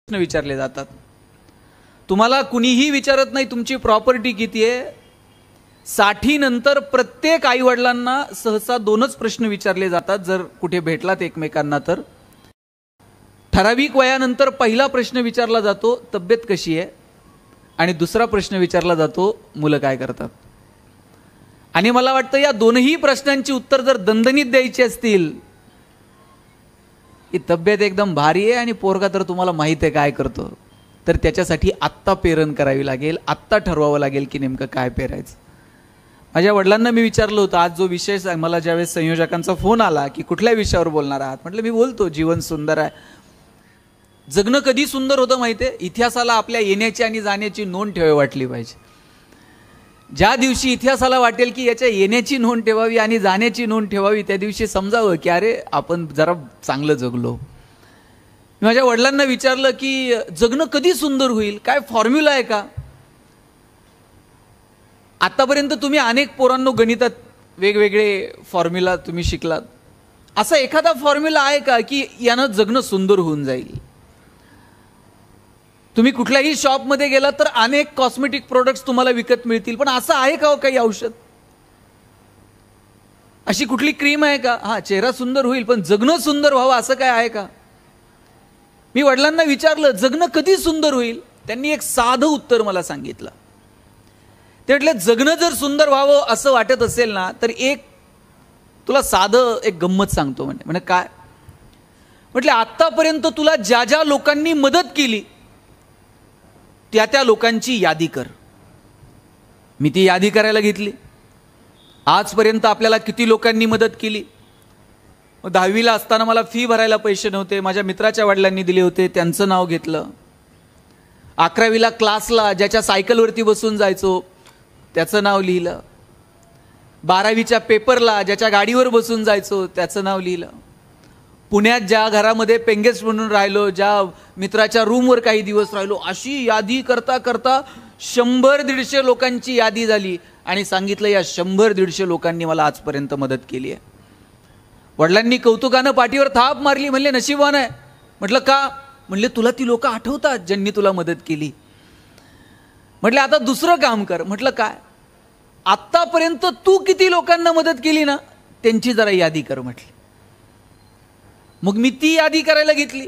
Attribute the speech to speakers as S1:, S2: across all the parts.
S1: प्रश्न विचारले जातात. तुम्हाला कुणीही विचारत नाही तुमची प्रॉपर्टी किती आहे. 60 नंतर प्रत्येक आई वडिलांना सहसा 2च प्रश्न विचारले जातात जर कुठे भेटलात एकमेकांना तर. ठराविक वयानंतर पहिला प्रश्न विचारला जातो तब्येत कशी आहे, आणि दुसरा प्रश्न विचारला जातो मुलं काय करतात. आणि मला वाटतं या दोनही प्रश्नांची उत्तर जर दणदणीत द्यायची असतील, ही तब्येत एकदम भारी आहे आणि पोरगा तर तुम्हाला माहित आहे काय करतो, तर त्याच्यासाठी आत्ता पेरण करावी लागेल, आत्ता ठरवावं लागेल की नेमकं काय पेरायचं. माझ्या वडिलांना मी विचारलं होतं आज जो विषय मला ज्यावेळेस संयोजकांचा फोन आला की कुठल्या विषयावर बोलणार आहात, म्हटलं मी बोलतो जीवन सुंदर आहे. जगणं कधी सुंदर होतं माहिती आहे, इतिहासाला आपल्या येण्याची आणि जाण्याची नोंद ठेवावी वाटली पाहिजे. ज्या दिवशी इतिहासाला वाटेल की याच्या येण्याची नोंद ठेवावी आणि जाण्याची नोंद ठेवावी, त्या दिवशी समजावं की अरे आपण जरा चांगलं जगलो. मी माझ्या वडिलांना विचारलं की जगणं कधी सुंदर होईल, काय फॉर्म्युला आहे का. आतापर्यंत तुम्ही अनेक पोरांनो गणितात वेगवेगळे फॉर्म्युला तुम्ही शिकलात, असा एखादा फॉर्म्युला आहे का की यानं जगणं सुंदर होऊन जाईल. तुम्ही कुठल्याही शॉपमध्ये गेला तर अनेक कॉस्मेटिक प्रोडक्ट्स तुम्हाला विकत मिळतील, पण असं आहे का हो काही औषध, अशी कुठली क्रीम आहे का, हा चेहरा सुंदर होईल पण जगणं सुंदर व्हावं असं काय आहे का. मी वडिलांना विचारलं जगणं कधी सुंदर होईल, त्यांनी एक साधं उत्तर मला सांगितलं. ते म्हटलं जगणं जर सुंदर व्हावं असं वाटत असेल ना तर एक तुला साधं एक गंमत सांगतो. म्हणजे काय म्हटलं, आतापर्यंत तुला ज्या ज्या लोकांनी मदत केली त्या त्या लोकांची यादी कर. मी ती यादी करायला घेतली. आजपर्यंत आपल्याला किती लोकांनी मदत केली. 10वीला असताना मला फी भरायला पैसे नव्हते, माझ्या मित्राच्या वडिलांनी दिले होते, त्यांचं नाव घेतलं. 11वीला क्लासला ज्याच्या सायकलवरती बसून जायचो त्याचं नाव लिहिलं. 12वीच्या पेपरला ज्याच्या गाडीवर बसून जायचो त्याचं नाव लिहिलं. पुण्यात ज्या घरामध्ये पेंगेस्ट म्हणून राहिलो, ज्या मित्राच्या रूमवर काही दिवस राहिलो, अशी यादी करता करता 100-150 लोकांची यादी झाली आणि सांगितलं या 100-150 लोकांनी मला आजपर्यंत मदत केली आहे. वडिलांनी कौतुकानं पाठीवर थाप मारली, म्हणले नशीबवान आहे. म्हटलं का, म्हणले तुला ती लोक आठवतात ज्यांनी तुला मदत केली. म्हटलं आता दुसरं काम कर. म्हटलं काय, आत्तापर्यंत तू किती लोकांना मदत केली ना त्यांची जरा यादी कर म्हटली. मग मी ती यादी करायला घेतली.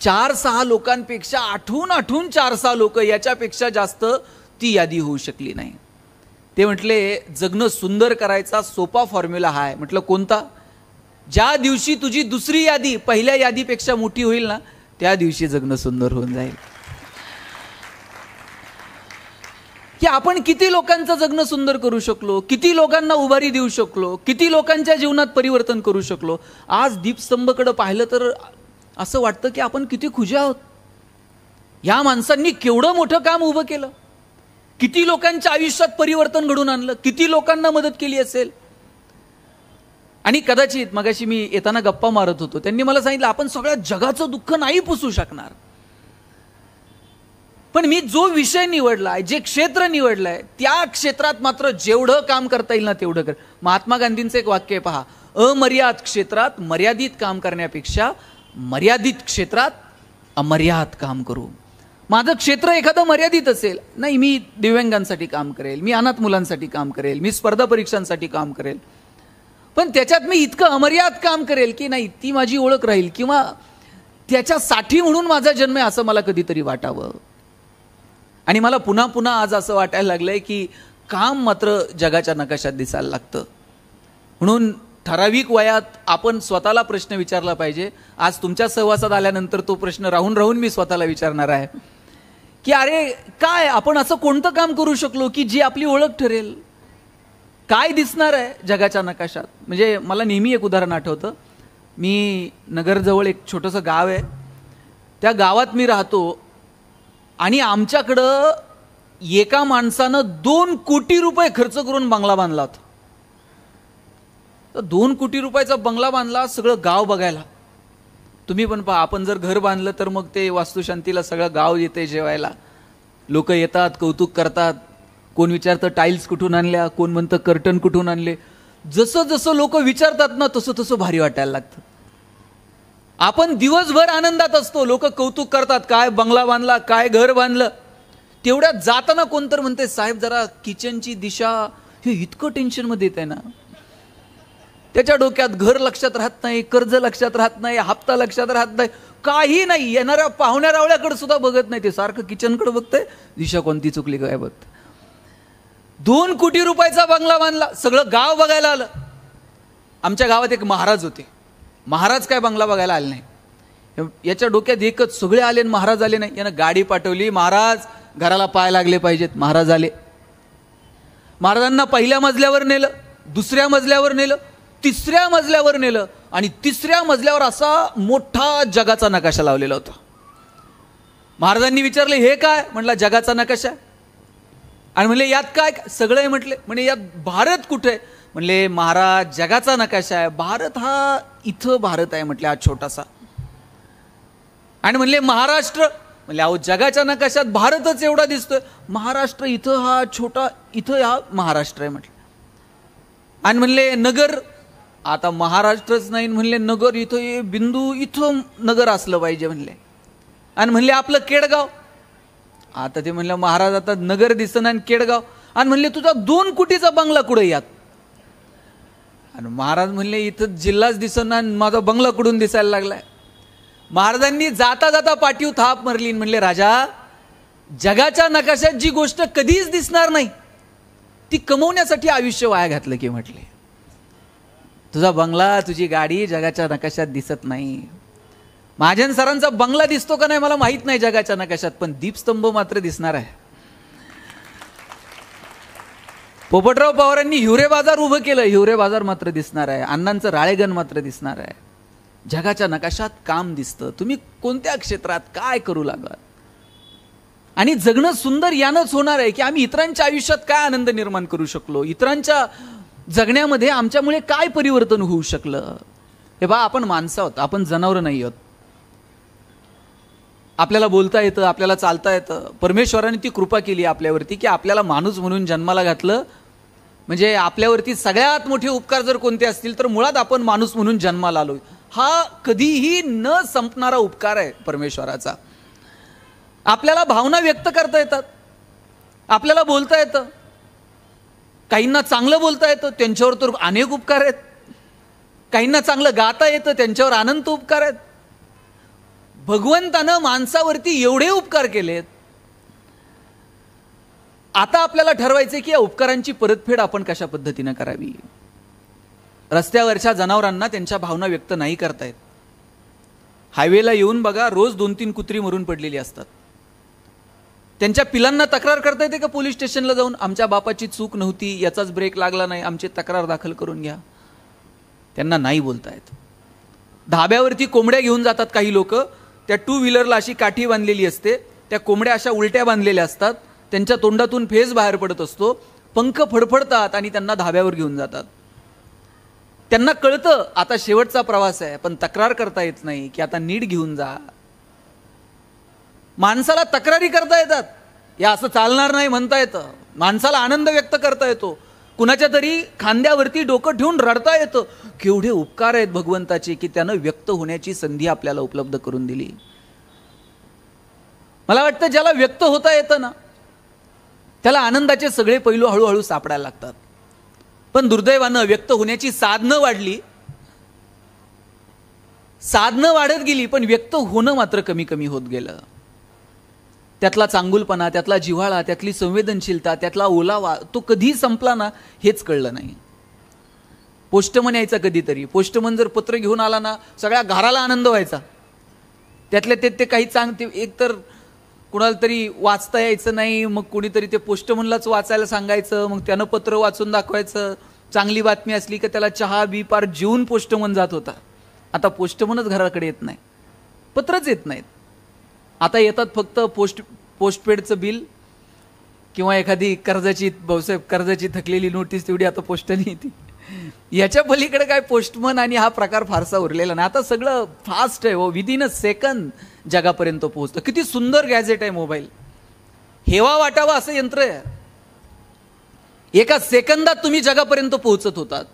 S1: 4-6 लोकांपेक्षा आठवून 4-6 लोक, याच्यापेक्षा जास्त ती यादी होऊ शकली नाही. ते म्हटले जगणं सुंदर करायचा सोपा फॉर्म्युला हा आहे. म्हटलं कोणता, ज्या दिवशी तुझी दुसरी यादी पहिल्या यादीपेक्षा मोठी होईल ना त्या दिवशी जगणं सुंदर होऊन जाईल. की आपण किती लोकांचं जगणं सुंदर करू शकलो, किती लोकांना उभारी देऊ शकलो, किती लोकांच्या जीवनात परिवर्तन करू शकलो. आज दीपस्तंभकडे पाहिलं तर असं वाटतं की आपण किती खुश आहोत. या माणसांनी केवढं मोठं काम उभं केलं, किती लोकांच्या आयुष्यात परिवर्तन घडून आणलं, किती लोकांना मदत केली असेल. आणि कदाचित मगाशी मी येताना गप्पा मारत होतो, त्यांनी मला सांगितलं आपण सगळ्या जगाचं दुःख नाही पुसू शकणार, पण मी जो विषय निवडलाय, जे क्षेत्र निवडलंय त्या क्षेत्रात मात्र जेवढं काम करता येईल ना तेवढं कर. महात्मा गांधींचं एक वाक्य आहे पहा, अमर्याद क्षेत्रात मर्यादित काम करण्यापेक्षा मर्यादित क्षेत्रात अमर्याद काम करू. माझं क्षेत्र एखादं मर्यादित असेल, नाही मी दिव्यांगांसाठी काम करेल, मी अनाथ मुलांसाठी काम करेल, मी स्पर्धा परीक्षांसाठी काम करेल, पण त्याच्यात मी इतकं अमर्याद काम करेल की नाही ती माझी ओळख राहील किंवा त्याच्यासाठी म्हणून माझा जन्म आहे असं मला कधीतरी वाटावं. आणि मला पुन्हा पुन्हा आज असं वाटायला लागलंय की काम मात्र जगाच्या नकाशात दिसायला लागतं. म्हणून ठराविक वयात आपण स्वतःला प्रश्न विचारला पाहिजे. आज तुमच्या सहवासात आल्यानंतर तो प्रश्न राहून राहून मी स्वतःला विचारणार आहे की अरे काय आपण असं कोणतं काम करू शकलो की जी आपली ओळख ठरेल, काय दिसणार आहे जगाच्या नकाशात. म्हणजे मला नेहमी एक उदाहरण आठवतं. मी नगरजवळ एक छोटंसं गाव आहे, त्या गावात मी राहतो आणि आमच्याकडं एका माणसानं 2 कोटी रुपये खर्च करून बंगला बांधला होता. तर 2 कोटी रुपयाचा बंगला बांधला, सगळं गाव बघायला. तुम्ही पण पहा, आपण जर घर बांधलं तर मग ते वास्तुशांतीला सगळं गाव येते जेवायला, लोक येतात, कौतुक करतात. कोण विचारतं टाईल्स कुठून आणल्या, कोण म्हणतं कर्टन कुठून आणले. जसं जसं लोक विचारतात ना तसं तसं भारी वाटायला लागतं. आपण दिवसभर आनंदात असतो, लोक कौतुक करतात, काय बंगला बांधला, काय घर बांधलं. तेवढ्यात जाताना कोणतर म्हणते, साहेब जरा किचनची दिशा, हे इतकं टेन्शन मध्ये येत आहे ना. त्याच्या डोक्यात घर लक्षात राहत नाही, कर्ज लक्षात राहत नाही, हप्ता लक्षात राहत नाही, काही नाही. येणाऱ्या पाहुण्या रावळ्याकडे सुद्धा बघत नाही, ते सारखं किचनकडे बघतंय, दिशा कोणती चुकली काय बघत. 2 कोटी रुपयाचा बंगला बांधला, सगळं गाव बघायला आलं. आमच्या गावात एक महाराज होते, महाराज काय बंगला बघायला आले नाही. याच्या डोक्यात एकच, सगळे आले आणि महाराज आले नाही. यानं गाडी पाठवली, महाराज घराला पाय लागले पाहिजेत. महाराज आले. महाराजांना पहिल्या मजल्यावर नेलं, दुसऱ्या मजल्यावर नेलं, तिसऱ्या मजल्यावर नेलं आणि तिसऱ्या मजल्यावर असा मोठा जगाचा नकाशा लावलेला होता. महाराजांनी विचारले, हे काय? म्हटलं जगाचा नकाशा. आणि म्हणले यात काय? सगळं आहे म्हटले. म्हणजे यात भारत कुठे आहे? म्हणले महाराज जगाचा नकाशा आहे, भारत हा इथं भारत आहे म्हटले, हा छोटासा. आणि म्हणले महाराष्ट्र? म्हणले अहो जगाच्या नकाशात भारतच एवढा दिसतोय, महाराष्ट्र इथं हा छोटा, इथं हा महाराष्ट्र आहे म्हटले. आणि म्हणले नगर? आता महाराष्ट्रच नाही म्हणले, नगर इथं बिंदू, इथं नगर असलं पाहिजे म्हणले. आणि म्हणले आपलं केडगाव? आता ते म्हणलं महाराज आता नगर दिसना आणि केडगाव. आणि म्हणले तुझा 2 कोटीचा बंगला कुठे यात? आणि महाराज म्हणले इथं जिल्हाच दिसना आणि माझा बंगला कुठून दिसायला लागलाय. महाराजांनी जाता जाता पाठीव थाप मारली, म्हणले राजा जगाच्या नकाशात जी गोष्ट कधीच दिसणार नाही ती कमवण्यासाठी आयुष्य वाया घातलं की म्हटले. तुझा बंगला, तुझी गाडी जगाच्या नकाशात दिसत नाही. महाजन सरांचा बंगला दिसतो का नाही मला माहित नाही जगाच्या नकाशात, पण दीपस्तंभ मात्र दिसणार आहे. पोपटराव पवारांनी हिवरे बाजार उभं केलं, हिवरे बाजार मात्र दिसणार आहे. अण्णांचं राळेगण मात्र दिसणार आहे. जगाच्या नकाशात काम दिसतं. तुम्ही कोणत्या क्षेत्रात काय करू लागलात. आणि जगणं सुंदर यानंच होणार आहे की आम्ही इतरांच्या आयुष्यात काय आनंद निर्माण करू शकलो, इतरांच्या जगण्यामध्ये आमच्यामुळे काय परिवर्तन होऊ शकलं. हे बा आपण माणसं आहोत, आपण जनावर नाही आहोत. आपल्याला बोलता येतं, आपल्याला चालता येतं. परमेश्वराने ती कृपा केली आपल्यावरती की आपल्याला माणूस म्हणून जन्माला घातलं. म्हणजे आपल्यावरती सगळ्यात मोठे उपकार जर कोणते असतील तर मुळात आपण माणूस म्हणून जन्माला आलोय. हा कधीही न संपणारा उपकार आहे परमेश्वराचा. आपल्याला भावना व्यक्त करता येतात, आपल्याला बोलता येतं, काहींना चांगलं बोलता येतं, त्यांच्यावर तर अनेक उपकार आहेत. काहींना चांगलं गाता येतं, त्यांच्यावर अनंत उपकार आहेत. भगवंतानं माणसावरती एवढे उपकार केलेत. आता आपल्याला ठरवायचे की या उपकारांची परतफेड आपण कशा पद्धतीने करावी. रस्त्यावरच्या जनावरांना त्यांच्या भावना व्यक्त नाही करतायत. हायवेला येऊन बघा, रोज 2-3 कुत्री मरून पडलेली असतात. त्यांच्या पिलांना तक्रार करता येते का पोलीस स्टेशनला जाऊन, आमच्या बापाची चूक नव्हती, याचाच ब्रेक लागला नाही, आमची तक्रार दाखल करून घ्या? त्यांना नाही बोलतायत. धाब्यावरती कोंबड्या घेऊन जातात काही लोक, त्या 2 व्हीलरला अशी काठी बांधलेली असते, त्या कोंबड्या अशा उलट्या बांधलेल्या असतात, त्यांच्या तोंडातून फेस बाहेर पडत असतो, पंख फडफडतात आणि त्यांना धाब्यावर घेऊन जातात. त्यांना कळतं आता शेवटचा प्रवास आहे, पण तक्रार करता येत नाही की आता नीट घेऊन जा. माणसाला तक्रारी करता येतात, या असं चालणार नाही म्हणता येतं. माणसाला आनंद व्यक्त करता येतो, कुणाच्या तरी खांद्यावरती डोकं ठेवून रडता येतं. केवढे उपकार आहेत भगवंताचे की त्यानं व्यक्त होण्याची संधी आपल्याला उपलब्ध करून दिली. मला वाटतं ज्याला व्यक्त होता येतं ना त्याला आनंदाचे सगळे पैलू हळूहळू सापडायला लागतात. पण दुर्दैवानं व्यक्त होण्याची साधनं वाढली, साधनं वाढत गेली, पण व्यक्त होणं मात्र कमी कमी होत गेलं. त्यातला चांगुलपणा, त्यातला जिव्हाळा, त्यातली संवेदनशीलता, त्यातला ओलावा तो कधी संपला ना हेच कळलं नाही. पोस्टमन यायचा कधीतरी, पोस्टमन जर पत्र घेऊन आला ना सगळ्या घराला आनंद व्हायचा. त्यातले ते काही ते एकतर कुणाला तरी वाचता यायचं नाही, मग कोणीतरी ते पोस्टमनलाच वाचायला सांगायचं, मग त्यानं पत्र वाचून दाखवायचं. चांगली बातमी असली की त्याला चहा बी पार जेवून पोस्टमन जात होता. आता पोस्टमनच घराकडे येत नाही, पत्रच येत नाहीत. आता येतात फक्त पोस्टपेडचं बिल किंवा एखादी कर्जाची थकलेली नोटीस, तेवढी आता पोस्टने येते. याच्या पलीकडे काय पोस्टमन आणि हा प्रकार फारसा उरलेला नाही. आता सगळं फास्ट आहे, विदिन अ सेकंद जगापर्यंत पोहोचतं. किती सुंदर गॅजेट आहे मोबाईल, हेवा वाटावा असं यंत्र आहे. एका सेकंदात तुम्ही जगापर्यंत पोहोचत होतात,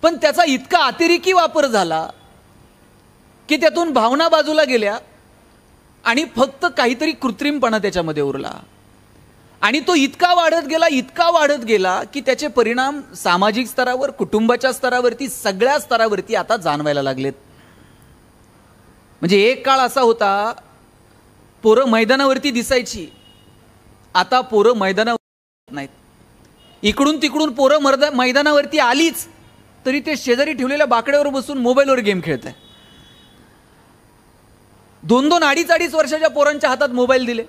S1: पण त्याचा इतका अतिरेकी वापर झाला की त्यातून भावना बाजूला गेल्या आणि फक्त काहीतरी कृत्रिमपणा त्याच्यामध्ये उरला. आणि तो इतका वाढत गेला की त्याचे परिणाम सामाजिक स्तरावर, कुटुंबाच्या स्तरावरती, सगळ्या स्तरावरती आता जाणवायला लागलेत. म्हणजे एक काळ असा होता, पोरं मैदानावरती दिसायची, आता पोरं मैदानावर नाहीत. इकडून तिकडून पोरं मैदानावरती आलीच तरी ते शेजारी ठेवलेल्या बाकड्यावर बसून मोबाईलवर गेम खेळत आहे. 2-2, 2.5 वर्षाच्या पोरांच्या हातात मोबाईल दिले.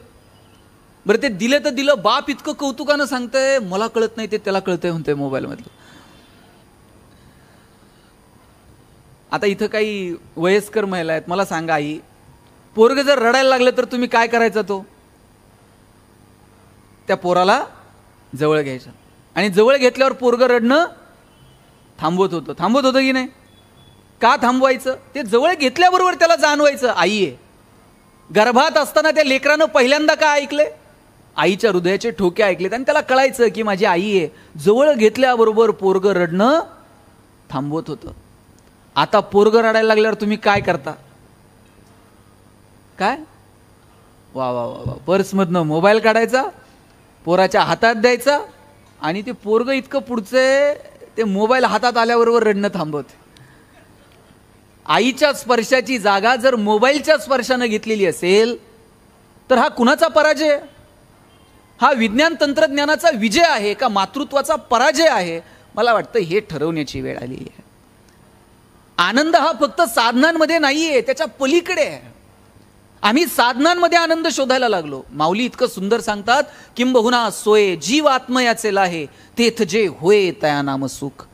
S1: बरं, ते दिले तर दिलं, बाप इतकं कौतुकानं सांगतंय, मला कळत नाही ते त्याला कळतंय म्हणतंय मोबाईलमधलं. आता इथं काही वयस्कर महिला आहेत, मला सांगा आई, पोरग जर रडायला लागलं तर तुम्ही काय करायचं? तो त्या पोराला जवळ घ्यायचं आणि जवळ घेतल्यावर पोरग रडणं थांबवत होतं की नाही? का थांबवायचं? ते जवळ घेतल्याबरोबर त्याला जाणवायचं आई आहे. गर्भात असताना त्या लेकरानं पहिल्यांदा काय ऐकले? आईच्या हृदयाचे ठोके ऐकलेत आणि त्याला कळायचं की माझी आई आहे. जवळ घेतल्याबरोबर पोरग रडणं थांबवत होतं. आता पोरग रडायला लागल्यावर तुम्ही काय करता? काय? वा वा वा, पर्समधनं मोबाईल काढायचा, पोराच्या हातात द्यायचा आणि ते पोरग इतकं पुढचे ते मोबाईल हातात आल्याबरोबर रडणं थांबवते. आईच्या स्पर्शाची जागा जर मोबाईलच्या स्पर्शानं घेतलेली असेल तर हा कुणाचा पराजय? हा विज्ञान तंत्रज्ञानाचा विजय आहे का मातृत्वाचा पराजय आहे? मला वाटतं हे ठरवण्याची वेळ आली आहे. आनंद हा फक्त साधनांमध्ये नाहीये, त्याच्या पलीकडे आहे. आम्ही साधनांमध्ये आनंद शोधायला लागलो. माऊली इतकं सुंदर सांगतात, किंबहुना सोये जीव आत्मयाचे लाहे, तेथ जे होय तया नाम सुख.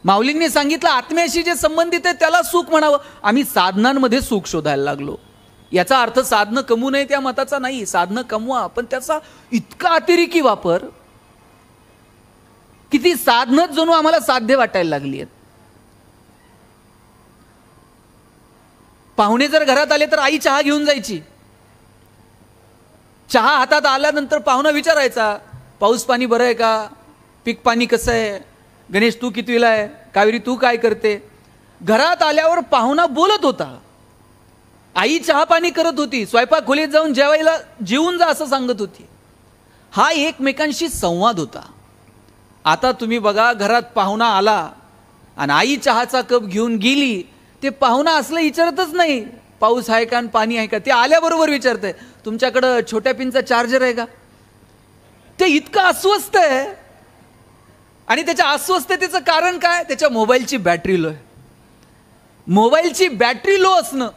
S1: माऊलींनी सांगितलं आत्म्याशी जे संबंधित आहे त्याला सुख म्हणावं. आम्ही साधनांमध्ये सुख शोधायला लागलो. याचा अर्थ साधनं कमवू नये त्या मताचा नाही, साधनं कमवा, पण त्याचा इतका अतिरेकी वापर की ती साधनच जणू आम्हाला साध्य वाटायला लागली आहेत. पाहुणे जर घरात आले तर आई चहा घेऊन जायची. चहा हातात आल्यानंतर पाहुणा विचारायचा, पाऊस पाणी बरं आहे का? पीक पाणी कसं आहे? गणेश तू कितवीला आहे? कावेरी तू काय करते? घरात आल्यावर पाहुणा बोलत होता, आई चहा पाणी करत होती, स्वयंपाक खोलीत जाऊन जेवायला जेवून जा असं सांगत होती. हा एकमेकांशी संवाद होता. आता तुम्ही बघा, घरात पाहुणा आला आणि आई चहाचा कप घेऊन गेली, ते पाहुणा असलं विचारतच नाही पाऊस आहे का आणि पाणी आहे का. ते आल्याबरोबर विचारतंय तुमच्याकडं छोट्या पिनचा चार्जर आहे का. ते इतकं अस्वस्थ आहे आणि त्याच्या अस्वस्थतेचं कारण काय? त्याच्या मोबाईलची बॅटरी लो आहे. मोबाईलची बॅटरी लो असणं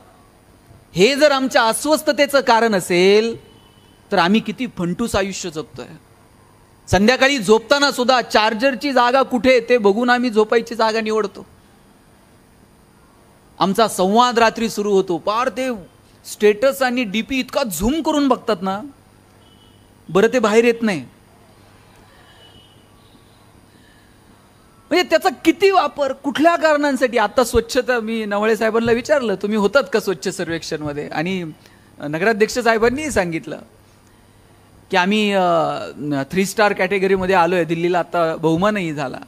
S1: हे जर आमच्या अस्वस्थतेचं कारण असेल तर आम्ही किती फंटूस आयुष्य जगतोय. संध्याकाळी झोपताना सुद्धा चार्जरची जागा कुठे ते बघून आम्ही झोपायची जागा निवडतो. आमचा संवाद रात्री सुरू होतो, पार ते स्टेटस आणि डीपी इतका झूम करून बघतात ना, बरं ते बाहेर येत नाही. म्हणजे त्याचा किती वापर कुठल्या कारणांसाठी? आता स्वच्छता, मी नवळे साहेबांना विचारलं तुम्ही होतात का स्वच्छ सर्वेक्षण मध्ये, आणि नगराध्यक्ष साहेबांनी सांगितलं की आम्ही 3 स्टार कॅटेगरीमध्ये आलोय. दिल्लीला आता बहुमानही झाला.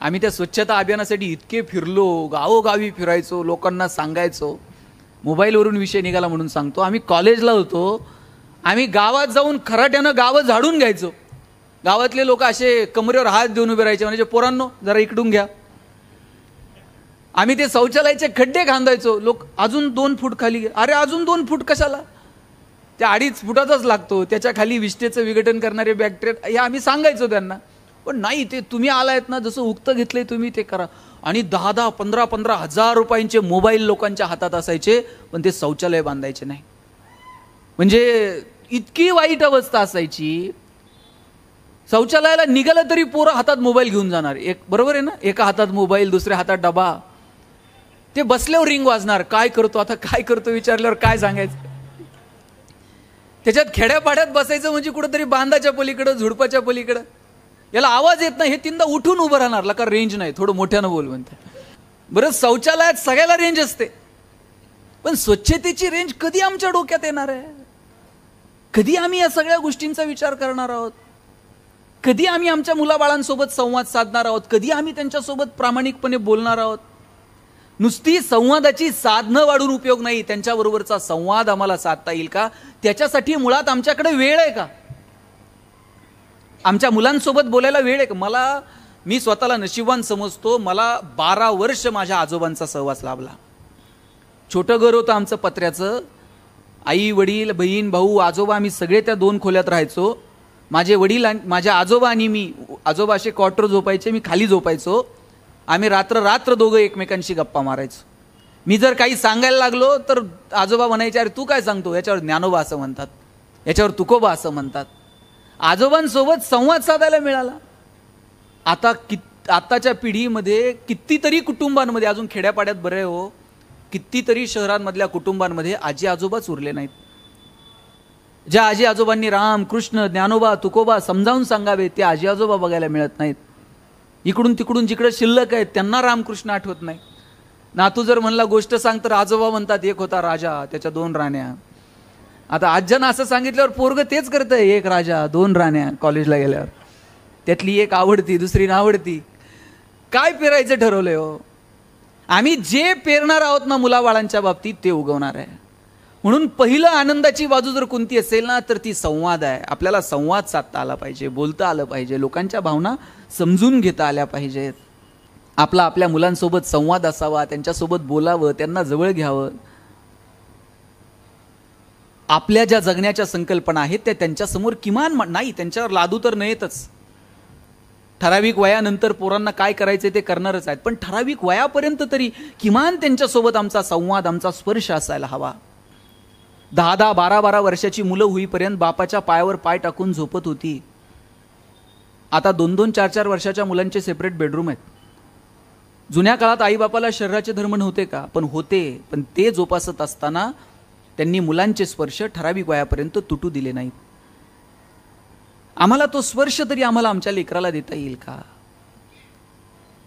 S1: आम्ही त्या स्वच्छता अभियानासाठी इतके फिरलो, गावोगावी फिरायचो, लोकांना सांगायचो. मोबाईलवरून विषय निघाला म्हणून सांगतो, आम्ही कॉलेजला होतो, आम्ही गावात जाऊन खराट्यानं गावं झाडून घ्यायचो. गावातले लोक असे कमरेवर हात देऊन उभे राहायचे, म्हणजे पोरांनो जरा इकडून घ्या. आम्ही ते शौचालयाचे खड्डे खांदायचो, लोक अजून 2 फूट खाली. अरे अजून 2 फूट कशाला? त्या 2.5 फुटाचाच लागतो, त्याच्या खाली विष्ठेचं विघटन करणारे बॅक्टेरिया, हे आम्ही सांगायचो त्यांना. पण नाही, ते तुम्ही आलायत ना, जसं उक्त घेतलंय तुम्ही ते करा. आणि 10-10, 15-15 हजार रुपयांचे मोबाईल लोकांच्या हातात असायचे, पण ते शौचालय बांधायचे नाही. म्हणजे इतकी वाईट अवस्था असायची. शौचालयाला निघालं तरी पोरं हातात मोबाईल घेऊन जाणार. एक बरोबर आहे ना, एका हातात मोबाईल, दुसऱ्या हातात डबा. ते बसल्यावर रिंग वाजणार, काय करतो आता, काय करतो विचारल्यावर काय सांगायचं. त्याच्यात खेड्यापाड्यात बसायचं म्हणजे कुठंतरी बांधाच्या पलीकडं, झुडपाच्या पलीकडं. याला आवाज येत नाही, हे 3दा उठून उभं राहणार, ला का रेंज नाही, थोडं मोठ्यानं बोल म्हणते. बरं, शौचालयात सगळ्याला रेंज असते, पण स्वच्छतेची रेंज कधी आमच्या डोक्यात येणार आहे? कधी आम्ही या सगळ्या गोष्टींचा विचार करणार आहोत? कधी आम्ही आमच्या मुलाबाळांसोबत संवाद साधणार आहोत? कधी आम्ही त्यांच्यासोबत प्रामाणिकपणे बोलणार आहोत? नुसती संवादाची साधनं वाढून उपयोग नाही, त्यांच्याबरोबरचा संवाद आम्हाला साधता येईल का, त्याच्यासाठी मुळात आमच्याकडे वेळ आहे का, आमच्या मुलांसोबत बोलायला वेळ आहे का. मी स्वतःला नशिबवान समजतो, मला 12 वर्ष माझ्या आजोबांचा सहवास लाभला. छोटं घर होतं आमचं पत्र्याचं, आई वडील बहीण भाऊ आजोबा आम्ही सगळे त्या 2 खोल्यात राहायचो. माझे वडील माझ्या आजोबा आणि मी, आजोबा असे क्वार्टर झोपायचे, मी खाली झोपायचो. आम्ही रात्र दोघं एकमेकांशी गप्पा मारायचो. मी जर काही सांगायला लागलो तर आजोबा म्हणायचे, अरे तू काय सांगतो, याच्यावर ज्ञानोबा असं म्हणतात, याच्यावर तुकोबा असं म्हणतात. आजोबांसोबत संवाद साधायला मिळाला. आताच्या पिढीमध्ये कितीतरी कुटुंबांमध्ये, अजून खेड्यापाड्यात बरे हो, कितीतरी शहरांमधल्या कुटुंबांमध्ये आजी आजोबाच उरले नाहीत. ज्या आजी आजोबांनी राम कृष्ण ज्ञानोबा तुकोबा समजावून सांगावे, ते आजी आजोबा बघायला मिळत नाहीत. इकडून तिकडून जिकडे शिल्लक आहेत त्यांना रामकृष्ण आठवत नाही. नातू जर म्हणला गोष्ट सांग तर आजोबा म्हणतात, एक होता राजा, त्याच्या 2 राण्या. आता आज्यानं असं सांगितल्यावर पोरग तेच करतंय, 1 राजा 2 राण्या. कॉलेजला गेल्यावर त्यातली एक आवडती, दुसरी नावडती. काय पेरायचं ठरवलंय हो. आम्ही जे पेरणार आहोत ना मुलाबाळांच्या बाबतीत, ते उगवणार आहे. म्हणून पहिलं आनंदाची बाजू जर कोणती असेल ना, तर ती संवाद आहे. आपल्याला संवाद साधता आला पाहिजे, बोलता आलं पाहिजे, लोकांच्या भावना समजून घेता आल्या पाहिजेत. आपल्या मुलांसोबत संवाद असावा, त्यांच्यासोबत बोलावं, त्यांना जवळ घ्यावं. आपल्या ज्या जगण्याच्या संकल्पना आहेत त्या त्यांच्यासमोर किमान नाही, त्यांच्यावर लादू तर नयेतच. ठराविक वयानंतर पोरांना काय करायचे ते करणारच आहेत, पण ठराविक वयापर्यंत तरी किमान त्यांच्यासोबत आमचा संवाद, आमचा स्पर्श असायला हवा. 10-10, 12-12 वर्षाची मुलं होईपर्यंत बापाच्या पायावर पाय टाकून झोपत होती. आता 2-2, 4-4 वर्षाच्या मुलांचे सेपरेट बेडरूम आहेत. जुन्या काळात आईबापाला शरीराचे धर्म नव्हते का, पण होते. पण ते जोपासत असताना त्यांनी मुलांचे स्पर्श ठराविक वयापर्यंत तुटू दिले नाहीत. आम्हाला तो स्पर्श तरी आम्हाला आमच्या लेकराला देता येईल का.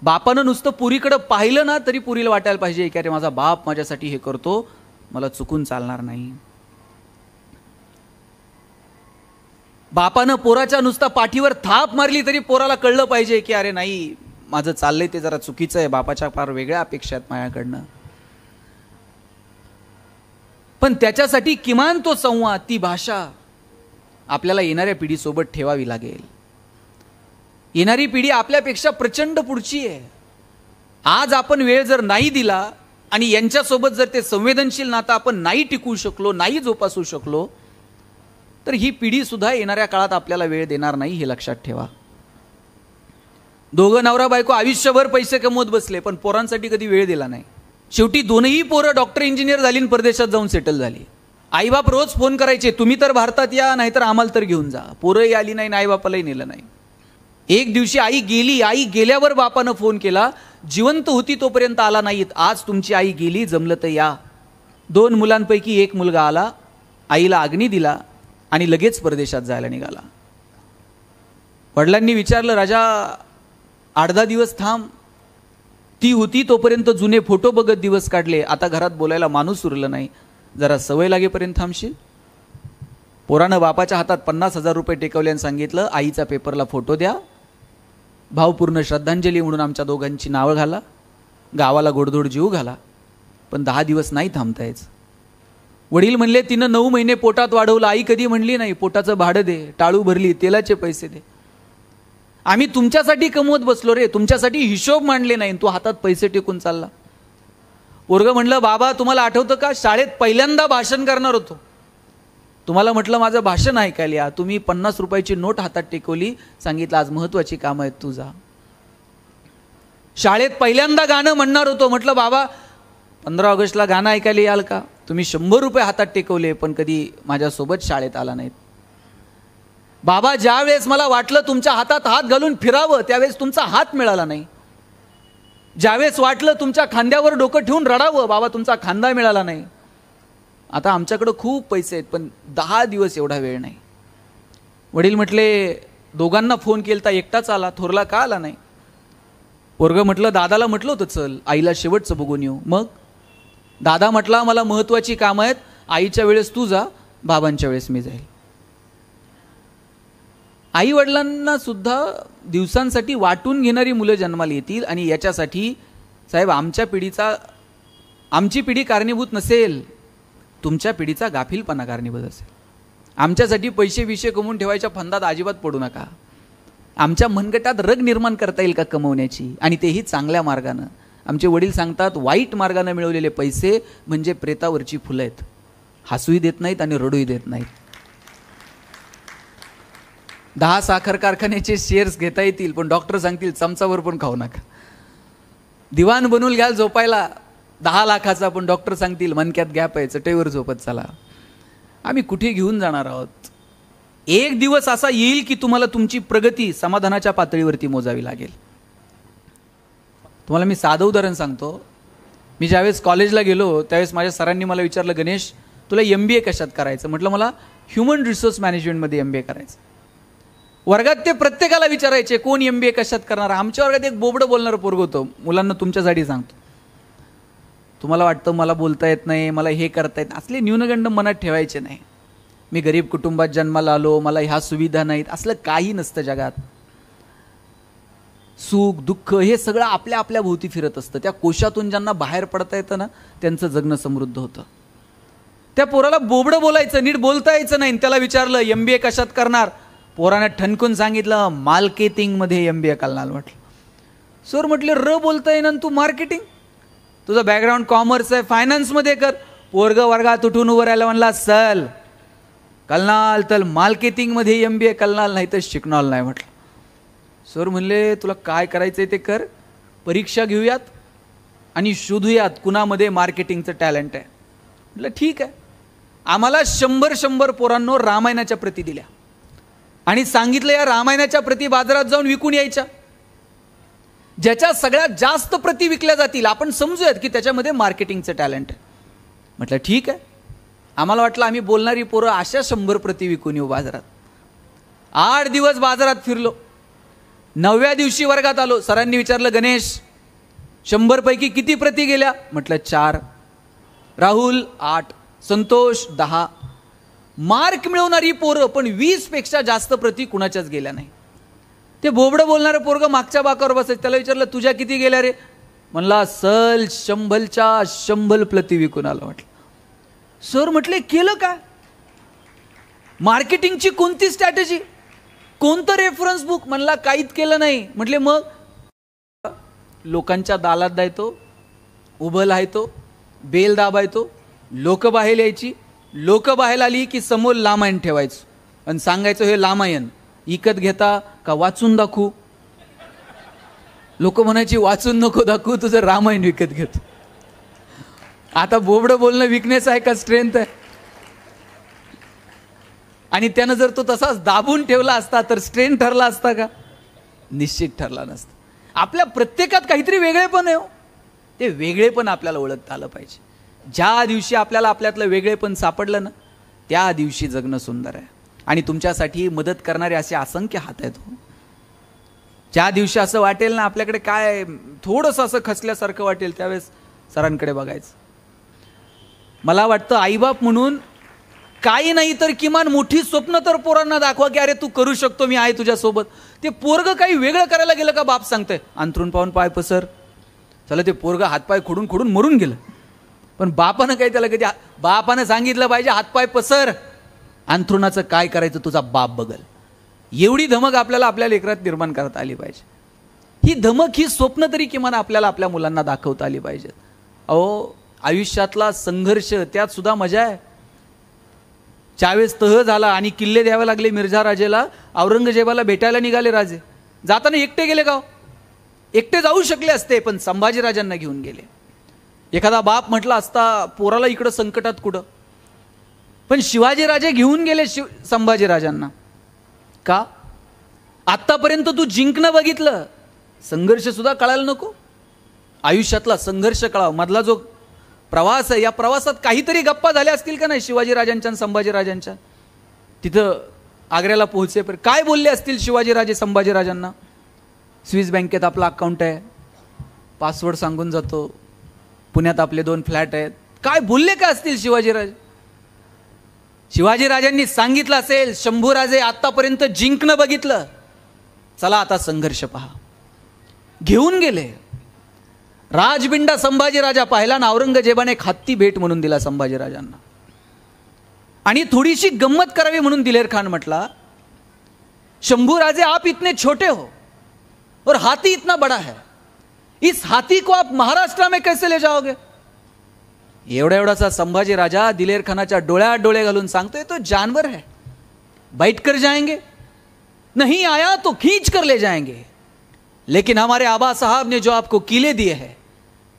S1: बापानं नुसतं पुरीकडे पाहिलं ना तरी पुरीला वाटायला पाहिजे की अरे माझा बाप माझ्यासाठी हे करतो, मला चुकून चालणार नाही. बापानं पोराच्या नुसता पाठीवर थाप मारली तरी पोराला कळलं पाहिजे की अरे नाही, माझं चाललंय ते जरा चुकीचं आहे, बापाच्या फार वेगळ्या अपेक्षा आहेत माझ्याकडनं. पण त्याच्यासाठी किमान तो संवाद, ती भाषा आपल्याला येणाऱ्या पिढीसोबत ठेवावी लागेल. येणारी पिढी आपल्यापेक्षा प्रचंड पुढची आहे. आज आपण वेळ जर नाही दिला आणि यांच्यासोबत जर ते संवेदनशील नातं आपण नाही टिकवू शकलो, नाही जोपासू शकलो, तर ही पिढी सुद्धा येणाऱ्या काळात आपल्याला वेळ देणार नाही, हे लक्षात ठेवा. दोघं नवरा बायको आयुष्यभर पैसे कमवत बसले, पण पोरांसाठी कधी वेळ दिला नाही. शेवटी दोनही पोरं डॉक्टर इंजिनियर झाली आणि परदेशात जाऊन सेटल झाली. आईबाप रोज फोन करायचे, तुम्ही तर भारतात या, नाहीतर आम्हाला तर घेऊन जा. पोरंही आली नाही, आईबापालाही नेलं नाही. एक दिवशी आई गेली, आई गेल्यावर बापानं फोन केला, जिवंत होती तोपर्यंत आला नाहीत, आज तुमची आई गेली, जमलं तर या. 2 मुलांपैकी एक मुलगा आला, आईला अग्नी दिला आणि लगेच परदेशात जायला निघाला. वडिलांनी विचारलं, राजा 8-10 दिवस थांब. ती होती तोपर्यंत जुने फोटो बघत दिवस काढले, आता घरात बोलायला माणूस उरलं नाही, जरा सवय लागेपर्यंत थांबशील. पोरानं बापाच्या हातात 50,000 रुपये टेकवले आणि सांगितलं, आईचा पेपरला फोटो द्या, भावपूर्ण श्रद्धांजली म्हणून आमच्या दोघांची नावं घाला, गावाला गोडधोड जीव घाला, पण 10 दिवस नाही थांबता यायचं. वडील म्हणले, तिनं 9 महिने पोटात वाढवलं. आई कधी म्हणली नाही, पोटाचं भाडं दे, टाळू भरली, तेलाचे पैसे दे. आम्ही तुमच्यासाठी कमवत बसलो रे, तुमच्यासाठी हिशोब मांडले नाही, तू हातात पैसे टेकून चालला. पोरगं म्हणलं, बाबा तुम्हाला आठवतं का, शाळेत पहिल्यांदा भाषण करणार होतो, तुम्हाला म्हटलं माझं भाषण ऐकायला या, तुम्ही 50 रुपयाची नोट हातात टेकवली, सांगितलं आज महत्वाची कामं आहेत, तू जा. शाळेत पहिल्यांदा गाणं म्हणणार होतो, म्हटलं बाबा 15 ऑगस्टला गाणं ऐकायला याल का, तुम्ही 100 रुपये हातात टेकवले, पण कधी माझ्यासोबत शाळेत आला नाहीत. बाबा ज्या वेळेस मला वाटलं तुमच्या हातात हात घालून फिरावं, त्यावेळेस तुमचा हात मिळाला नाही. ज्यावेळेस वाटलं तुमच्या खांद्यावर डोकं ठेवून रडावं, बाबा तुमचा खांदा मिळाला नाही. आता आमच्याकडे खूप पैसे आहेत, पण 10 दिवस एवढा वेळ नाही. वडील म्हटले, दोघांना फोन केलता, एकटाच आला, थोरला का आला नाही. पोरगं म्हटलं, दादाला म्हटलं होतं चल, आईला शेवटचं बघून येऊ. मग दादा म्हटला, मला महत्वाची कामं आहेत, आईच्या वेळेस तू जा, बाबांच्या वेळेस मी जाईल. आई वडिलांना सुद्धा दिवसांसाठी वाटून घेणारी मुलं जन्माला येतील, आणि याच्यासाठी साहेब आमच्या पिढीचा आमची पिढी कारणीभूत नसेल, तुमच्या पिढीचा गाफीलपणा कारणीभूत असेल. आमच्यासाठी पैसे विषय कमवून ठेवायच्या फंदात अजिबात पडू नका. आमच्या मनगटात रग निर्माण करता येईल का कमवण्याची, आणि तेही चांगल्या मार्गानं. आमचे वडील सांगतात, वाईट मार्गाने मिळवलेले पैसे म्हणजे प्रेतावरची फुलं आहेत, हसूही देत नाहीत आणि रडूही देत नाहीत. 10 साखर कारखान्याचे शेअर्स घेता येतील, पण डॉक्टर सांगतील चमचावर पण खाऊ नका. दिवाण बनवून घ्याल झोपायला 10 लाखाचा, पण डॉक्टर सांगतील मनक्यात गॅप आहे, चटईवर झोपत चला. आम्ही कुठे घेऊन जाणार आहोत? एक दिवस असा येईल की तुम्हाला तुमची प्रगती समाधानाच्या पातळीवरती मोजावी लागेल. तुम्हाला मी साधं उदाहरण सांगतो. मी ज्यावेळेस कॉलेजला गेलो त्यावेळेस माझ्या सरांनी मला विचारलं, गणेश तुला MBA कशात करायचं? म्हटलं मला ह्युमन रिसोर्स मॅनेजमेंटमध्ये MBA करायचं. वर्गात ते प्रत्येकाला विचारायचे, कोण MBA कशात करणार? आमच्या वर्गात एक बोबडं बोलणारं पोरग होतं. मुलांना तुमच्यासाठी सांगतो, तुम्हाला वाटतं मला बोलता येत नाही, मला हे करता येत, असले न्यूनगंड मनात ठेवायचे नाही. मी गरीब कुटुंबात जन्माला आलो, मला ह्या सुविधा नाहीत, असलं काही नसतं जगात. सुख दुःख हे सगळं आपल्या आपल्या भोवती फिरत असतं. त्या कोशातून ज्यांना बाहेर पडता येतं ना, त्यांचं जगणं समृद्ध होतं. त्या पोराला बोबडं बोलायचं, नीट बोलता यायचं नाही. त्याला विचारलं MBA कशात करणार? पोराने ठणकून सांगितलं मार्केटिंगमध्ये MBA करणार. म्हटलं सर, म्हटले र बोलता येईन तू मार्केटिंग, तुझं बॅकग्राऊंड कॉमर्स आहे, फायनान्समध्ये कर. पोरग वर्गात उठून उभं राहिला, म्हणला चल कलनाल तर मार्केटिंगमध्ये MBA कलनार, नाही तर शिकणार नाही. म्हटलं सर म्हणले तुला काय करायचंय ते कर, परीक्षा घेऊयात आणि शोधूयात कुणामध्ये मार्केटिंगचं टॅलेंट आहे. म्हटलं ठीक आहे. आम्हाला 100 पोरांनो रामायणाच्या प्रती दिल्या आणि सांगितलं या रामायणाच्या प्रती बाजारात जाऊन विकून यायच्या. ज्याच्या सगळ्यात जास्त प्रती विकल्या जातील आपण समजूयात की त्याच्यामध्ये मार्केटिंगचं टॅलेंट आहे. म्हटलं ठीक आहे. आम्हाला वाटलं आम्ही बोलणारी पोरं अशा 100 प्रती विकून येऊ बाजारात. 8 दिवस बाजारात फिरलो. 9व्या दिवशी वर्गात आलो. सरांनी विचारलं, गणेश 100 पैकी किती प्रती गेल्या? म्हटलं 4. राहुल 8, संतोष 10. मार्क मिळवणारी पोरं पण 20 पेक्षा जास्त प्रती कुणाच्याच गेल्या नाही. ते बोबडं बोलणारं पोरग मागच्या बाकावर बसायचं. त्याला विचारलं तुझ्या किती गेल्या रे? म्हणला सल 100च्या 100 प्रती विकून आलो. म्हटलं सर, म्हटले केलं काय? मार्केटिंगची कोणती स्ट्रॅटेजी, कोणतं रेफरन्स बुक? म्हणला काहीच केलं नाही. म्हटले मग? लोकांच्या दालात जायचो, उभं राहायचो, बेल दाबायचो, लोक बाहेर यायची. लोक बाहेर आली की समोर रामायण ठेवायचं आणि सांगायचं हे रामायण विकत घेता का वाचून दाखवू? लोक म्हणायची वाचून नको दाखवू, तुझं रामायण विकत घेतो. आता बोबडं बोलणं विकनेस आहे का स्ट्रेंथ आहे? आणि त्यानं जर तो तसाच दाबून ठेवला असता तर स्ट्रेंथ ठरला असता का? निश्चित ठरला नसता. आपल्या प्रत्येकात काहीतरी वेगळेपण आहे. ते वेगळेपण आपल्याला ओळखता आलं पाहिजे. ज्या दिवशी आपल्याला आपल्यातलं वेगळेपण सापडलं ना, त्या दिवशी जगणं सुंदर आहे. आणि तुमच्यासाठी मदत करणारे असे असंख्य हात आहेत. ज्या दिवशी असं वाटेल ना आपल्याकडे काय थोडंसं असं खचल्यासारखं वाटेल, त्यावेळेस सरांकडे बघायचं. मला वाटतं आईबाप म्हणून काही नाही तर किमान मोठी स्वप्न तर पोरांना दाखवा की अरे तू करू शकतो, मी आहे तुझ्यासोबत. ते पोरग काही वेगळं करायला गेलं का बाप सांगतंय अंथरून पाहून पाय पसर. चला ते पोरग हातपाय खोडून खोडून मरून गेलं, पण बापानं काही त्याला कधी बापानं सांगितलं पाहिजे हातपाय पसर, अंथरुणाचं काय करायचं तुझा बाप बघल. एवढी धमक आपल्याला आपल्या लेकरात निर्माण करता आली पाहिजे. ही धमक, ही स्वप्न तरी किमान आपल्याला आपल्या मुलांना दाखवता आली पाहिजेत. अहो आयुष्यातला संघर्ष त्यात सुद्धा मजा आहे. ज्यावेळेस तह झाला आणि किल्ले द्यावे लागले मिर्झा राजेला, औरंगजेबाला भेटायला निघाले राजे. जाताना एकटे गेले का? एकटे जाऊ शकले असते, पण संभाजीराजांना घेऊन गेले. एखादा बाप म्हटला असता पोराला इकडं संकटात कुठं, पण शिवाजीराजे घेऊन गेले संभाजीराजांना. का? आत्तापर्यंत तू जिंकणं बघितलं, संघर्ष सुद्धा कळायला नको? आयुष्यातला संघर्ष कळावा. मधला जो प्रवास आहे, या प्रवासात काहीतरी गप्पा झाल्या असतील का नाही शिवाजीराजांच्या आणि संभाजीराजांच्या? तिथं आग्र्याला पोहोचेपर्यंत काय बोलले असतील शिवाजीराजे संभाजीराजांना? स्विस बँकेत आपला अकाउंट आहे, पासवर्ड सांगून जातो, पुण्यात आपले 2 फ्लॅट आहेत. काय बोलले का असतील शिवाजीराजे? शिवाजीराजांनी सांगितलं असेल शंभूराजे आतापर्यंत जिंकणं बघितलं, चला आता संघर्ष पहा. घेऊन गेले. राजबिंडा संभाजीराजा पाहिला ना, औरंगजेबाने एक हत्ती भेट म्हणून दिला संभाजीराजांना. आणि थोडीशी गंमत करावी म्हणून दिलेर खान म्हटला, शंभू राजे आप इतने छोटे हो और हाथी इतना बड़ा है, इस हाथी को आप महाराष्ट्र में कैसे ले जाओगे. एवढा एवढासा संभाजी राजा दिलेर खानाच्या डोळ्यात डोळे घालून सांगतोय, तो जानवर है, बैठ कर जाएंगे, नहीं आया तो खींच कर ले जाएंगे, लेकिन हमारे आबा साहब ने जो आपको किले दिए हैं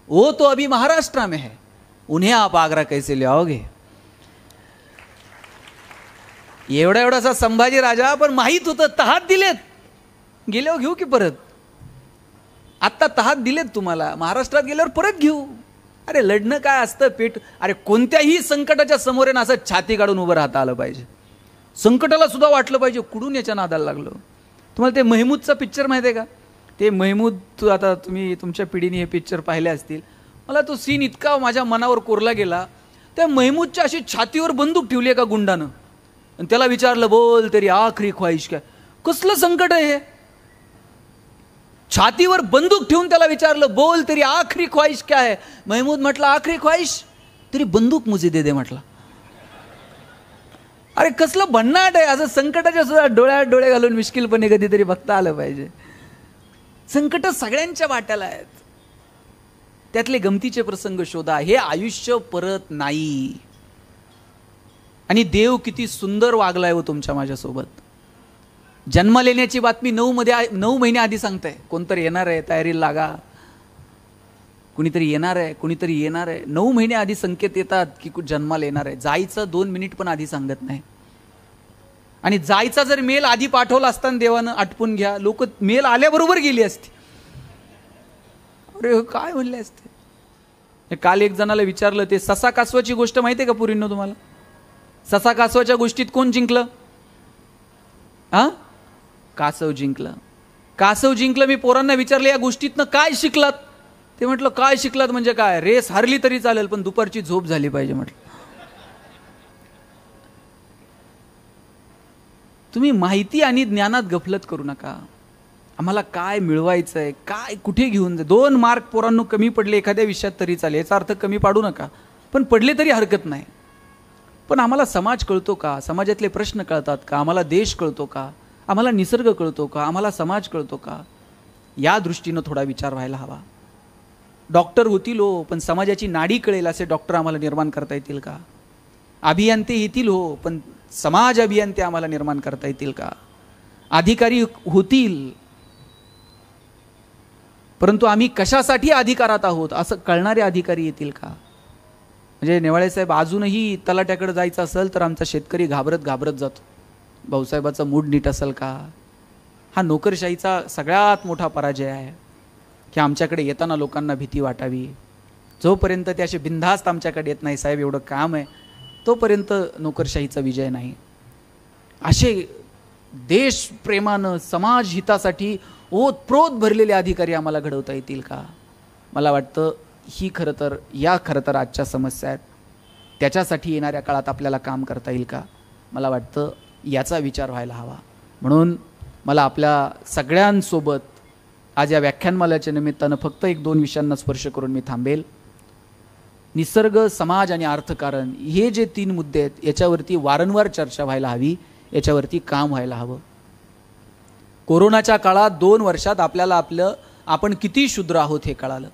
S1: वो तो अभी महाराष्ट्र में है, उन्हें आप आगरा कैसे ले आओगे. एवढा एवढासा संभाजी राजा, पण माहित होतं तहात दिलेत, गेल्यावर घेऊ की परत. आत्ता तहात दिलेत तुम्हाला, महाराष्ट्रात गेल्यावर परत घेऊ. अरे लढणं काय असतं पेट. अरे कोणत्याही संकटाच्या समोर आहे ना असं छाती काढून उभं राहता आलं पाहिजे. संकटाला सुद्धा वाटलं पाहिजे कुठून याच्या नादाला लागलो. तुम्हाला ते महमूदचा पिक्चर माहिती आहे का. ते महमूद, आता तुम्ही तुमच्या पिढीने हे पिक्चर पाहिले असतील. मला तो सीन इतका माझ्या मनावर कोरला गेला. त्या महमूदच्या अशी छातीवर बंदूक ठेवली एका गुंडानं आणि त्याला विचारलं, बोल तेरी आखरी ख्वाहिश काय. कसलं संकट आहे हे. छातीवर बंदूक ठेवून त्याला विचारलं, बोल तेरी आखरी ख्वाहिश क्या है. महमूद म्हटला, आखरी ख्वाहिश तेरी बंदूक मुझे दे दे म्हटला. अरे कसलं भन्नाट आहे. असं संकटाच्या सुद्धा डोळ्यात डोळे घालून मिश्किलपणे कधीतरी बघता आलं पाहिजे. संकट सगळ्यांच्या वाट्याला आहेत, त्यातले गमतीचे प्रसंग शोधा. हे आयुष्य परत नाही. आणि देव किती सुंदर वागलाय हो तुमच्या माझ्यासोबत. जन्म लेण्याची बातमी 9 महिने आधी सांगताय. कोणतरी येणार आहे, तयारीला लागा, कुणीतरी येणार आहे, कुणीतरी येणार आहे. 9 महिने आधी संकेत येतात की जन्माला येणार आहे. जायचं 2 मिनिट पण आधी सांगत नाही. आणि जायचा जर मेल आधी पाठवला असताना देवानं, आटपून घ्या, लोक मेल आल्याबरोबर गेली असती. अरे काय म्हणले असते. काल एक जणाला विचारलं, ते ससा कासवाची गोष्ट माहिती आहे का पुरींनो तुम्हाला. ससा कासवाच्या गोष्टीत कोण जिंकलं. कासव जिंकलं. कासव जिंकलं. मी पोरांना विचारलं, या गोष्टीतनं काय शिकलात. ते म्हटलं, काय शिकलात म्हणजे काय, रेस हारली तरी चालेल पण दुपारची झोप झाली पाहिजे म्हटलं. तुम्ही माहिती आणि ज्ञानात गफलत करू नका. आम्हाला काय मिळवायचंय, काय कुठे घेऊन जा. 2 मार्क पोरांनो कमी पडले एखाद्या विषयात तरी चालेल, याचा अर्थ कमी पाडू नका, पण पडले तरी हरकत नाही. पण आम्हाला समाज कळतो का, समाजातले प्रश्न कळतात का, आम्हाला देश कळतो का, आम्हाला निसर्ग कळतो का, आम्हाला समाज कळतो का. या दृष्टीनं थोडा विचार व्हायला हवा. डॉक्टर होतील हो, पण समाजाची नाडी कळेल असे डॉक्टर आम्हाला निर्माण करता येतील का. अभियंते येतील हो, पण समाज अभियंते आम्हाला निर्माण करता येतील का. अधिकारी होतील, परंतु आम्ही कशासाठी अधिकारात आहोत असं कळणारे अधिकारी येतील का. म्हणजे नेवाळे साहेब, अजूनही तलाट्याकडे जायचं असेल तर आमचा शेतकरी घाबरत घाबरत जातो. भाऊसाहेबाचा मूड नीट असेल का. हा नोकरशाहीचा सगळ्यात मोठा पराजय आहे की आमच्याकडे येताना लोकांना भीती वाटावी. जोपर्यंत ते असे बिनधास्त आमच्याकडे येत नाही, साहेब एवढं काम आहे, तोपर्यंत नोकरशाहीचा विजय नाही. असे देशप्रेमानं समाज हितासाठी ओतप्रोत भरलेले अधिकारी आम्हाला घडवता येतील का. मला वाटतं ही खरं तर आजच्या समस्या आहेत. त्याच्यासाठी येणाऱ्या काळात आपल्याला काम करता येईल का. मला वाटतं याचा विचार व्हायला हवा. म्हणून मला आपल्या सगळ्यांसोबत आज या व्याख्यानमालेच्या निमित्तानं फक्त 1-2 विषयांना स्पर्श करून मी थांबेल. निसर्ग, समाज आणि अर्थकारण हे जे 3 मुद्दे आहेत याच्यावरती वारंवार चर्चा व्हायला हवी, याच्यावरती काम व्हायला हवं. कोरोनाच्या काळात 2 वर्षात आपल्याला आपण किती शूद्र आहोत हे कळालं.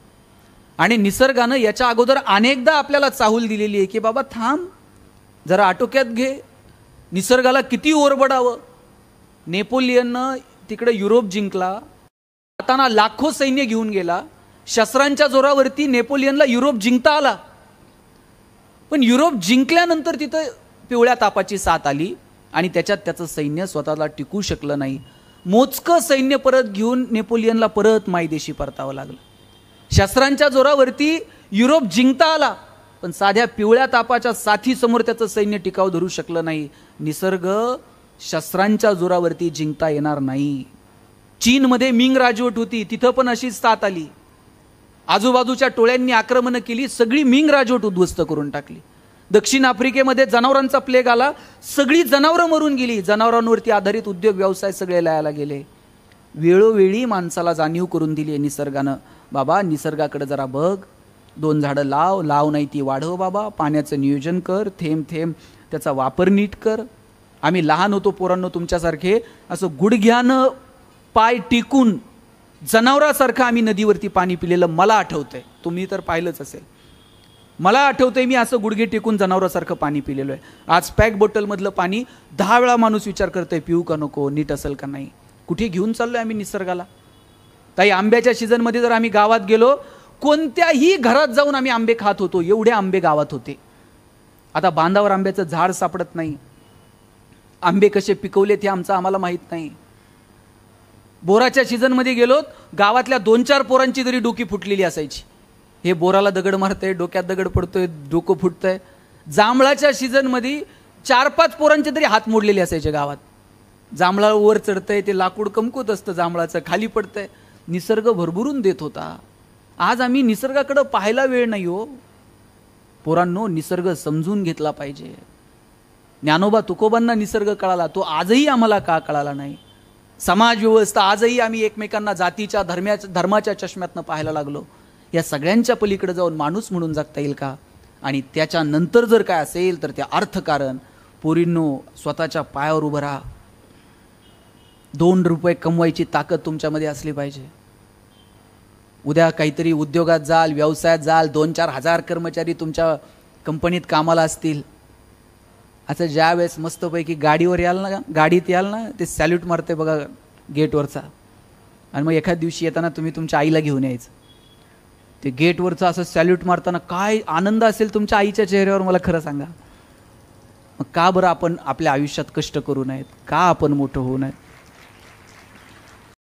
S1: आणि निसर्गानं याच्या अगोदर अनेकदा आपल्याला चाहूल दिलेली आहे की बाबा थांब जरा, आटोक्यात घे. निसर्गाला किती ओरबडावं. नेपोलियननं तिकडे युरोप जिंकला, जाताना लाखो सैन्य घेऊन गेला. शस्त्रांच्या जोरावरती नेपोलियनला युरोप जिंकता आला, पण युरोप जिंकल्यानंतर तिथं पिवळ्या तापाची साथ आली आणि त्याच्यात त्याचं सैन्य स्वतःला टिकू शकलं नाही. मोजकं सैन्य परत घेऊन नेपोलियनला परत मायदेशी परतावं लागलं. शस्त्रांच्या जोरावरती युरोप जिंकता आला, पण साध्या पिवळ्या तापाच्या साथीसमोर त्याचं सैन्य टिकाव धरू शकलं नाही. निसर्ग शस्त्रांच्या जोरावरती जिंकता येणार नाही. चीनमध्ये मिंग राजवट होती, तिथं पण अशीच साथ आली. आजूबाजूच्या टोळ्यांनी आक्रमणं केली, सगळी मिंग राजवट उद्ध्वस्त करून टाकली. दक्षिण आफ्रिकेमध्ये जनावरांचा प्लेग आला, सगळी जनावरं मरून गेली. जनावरांवरती आधारित उद्योग व्यवसाय सगळे लयाला गेले. वेळोवेळी माणसाला जाणीव करून दिली निसर्गानं, बाबा निसर्गाकडे जरा बघ, 2 झाडं लाव नाही ती वाढव बाबा, पाण्याचं नियोजन कर, थेंब थेंब त्याचा वापर नीट कर. आम्ही लहान होतो पोरांनो तुमच्यासारखे, असं गुडघ्यानं पाय टिकून जनावरासारखं आम्ही नदीवरती पाणी पिलेलं मला आठवतंय. तुम्ही तर पाहिलंच असेल. मला आठवतंय मी असं गुडघे टेकून जनावरासारखं पाणी पिलेलं आहे. आज पॅक बॉटलमधलं पाणी 10 वेळा माणूस विचार करतोय पिऊ का नको, नीट असेल का नाही. कुठे घेऊन चाललोय आम्ही निसर्गाला. ताई आंब्याच्या सीझनमध्ये जर आम्ही गावात गेलो, कोणत्याही घरात जाऊन आम्ही आंबे खात होतो. एवढे आंबे गावात होते. आता बांधावर आंब्याचं झाड सापडत नाही. आंबे कसे पिकवलेत हे आम्हाला माहीत नाही. बोराच्या सीझनमध्ये गेलो, गावातल्या 2-4 पोरांची तरी डोकी फुटलेली असायची. हे बोराला दगड मारतंय, डोक्यात दगड पडतोय, डोकं फुटतंय. जांभळाच्या सीझनमध्ये 4-5 पोरांचे तरी हात मोडलेले असायचे गावात. जांभळा वर चढतंय, ते लाकूड कमकुत असतं जांभळाचं, खाली पडतंय. निसर्ग भरभरून देत होता. आज आम्ही निसर्गाकडे पाहायला वेळ नाही हो. पोरांनो, निसर्ग समजून घेतला पाहिजे. ज्ञानोबा तुकोबांना निसर्ग कळाला, तो आजही आम्हाला का कळाला नाही. समाज व्यवस्था आजही आम्ही एकमेकांना जातीच्या धर्माच्या चष्म्यातनं पाहायला लागलो. या सगळ्यांच्या पलीकडे जाऊन माणूस म्हणून जगता येईल का. आणि त्याच्यानंतर जर काय असेल तर त्या अर्थकारण. पोरींनो, स्वतःच्या पायावर उभं राहा. 2 रुपये कमवायची ताकद तुमच्यामध्ये असली पाहिजे. उद्या काहीतरी उद्योगात जाल, व्यवसायात जाल, 2-4 हजार कर्मचारी तुमच्या कंपनीत कामाला असतील. असं ज्या वेळेस मस्तपैकी गाडीवर याल ना, गाडीत याल ना, ते सॅल्यूट मारते बघा गेटवरचा. आणि मग एखाद दिवशी येताना तुम्ही तुमच्या आईला घेऊन यायचं. ते गेटवरचं असं सॅल्यूट मारताना काय आनंद असेल तुमच्या आईच्या चेहऱ्यावर, मला खरं सांगा. मग का बरं आपण आपल्या आयुष्यात कष्ट करू नयेत, का आपण मोठं होऊ नये.